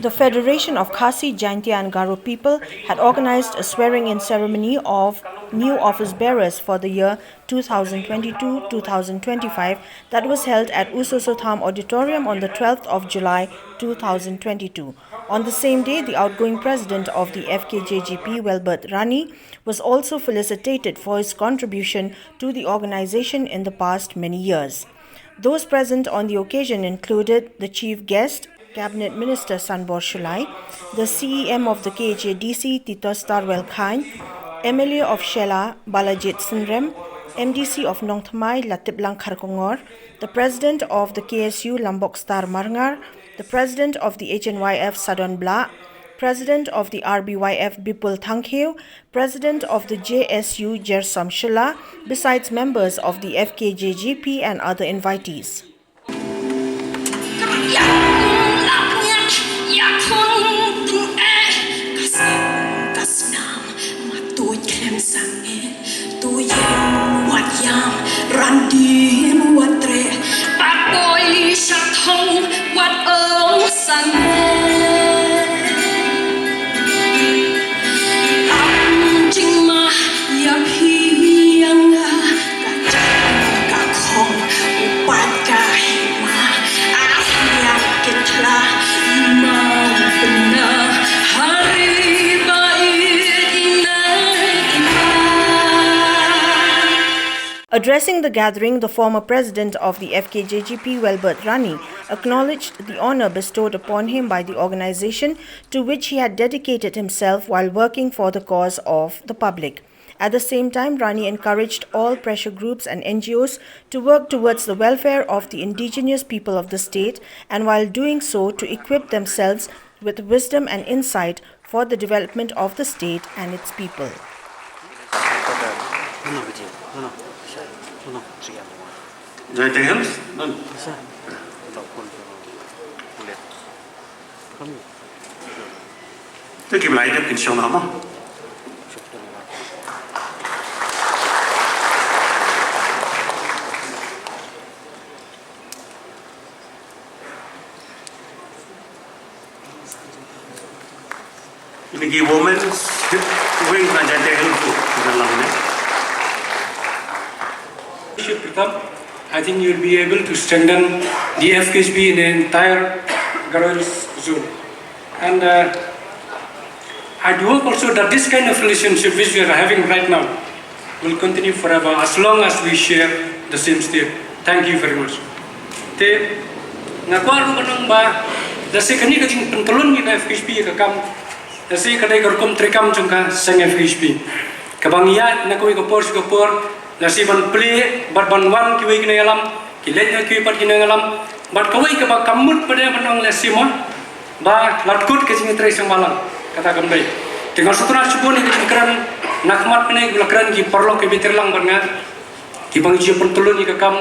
The Federation of Khasi, Jaintia and Garo People had organized a swearing-in ceremony of new office bearers for the year 2022-2025 that was held at U Soso Tham Auditorium on the 12th of July 2022. On the same day, the outgoing president of the FKJGP, Wellbirth Rani, was also felicitated for his contribution to the organization in the past many years. Those present on the occasion included the chief guest, Cabinet Minister Sanbor Shullai, the CEM of the KHADC, Titosstar Well Chyne, MLA of Shella, Balajied Synrem, MDC of Nongthymmai, LATIPLANG Kharkongor, the President of the KSU, Lambokstar Marngar, the President of the HNYF, Sadon Blah, President of the RBYF, Bipul Thankgkhiew, President of the JSU, Jersom Shylla, besides members of the FKJGP and other invitees. Addressing the gathering, the former president of the FKJGP, Wellbirth Rani, acknowledged the honor bestowed upon him by the organization to which he had dedicated himself while working for the cause of the public. At the same time, Rani encouraged all pressure groups and NGOs to work towards the welfare of the indigenous people of the state, and while doing so, to equip themselves with wisdom and insight for the development of the state and its people. I think you'll be able to strengthen the FKJGP in the entire Garo zone. And I do hope also that this kind of relationship which we are having right now will continue forever as long as we share the same state. Thank you very much. Te ngakwaru kanang ba dasi kani kajing pentulun ni FKJGP kakam dasi kadai karkom trekam jungka sang FKJGP. Kabangiya nakoi kapor nasi ban play bat ban wan kiwi kena alam kiletnya kiwi pat kena alam bat kawai ke ba kamut pada banong lesima ba latkut ke sini tresang malam kata kembali dengan setelah sebon ini keran nakmat kena gula keran ki perlo ke beterlang banga ki bangji pentulun ni ke kam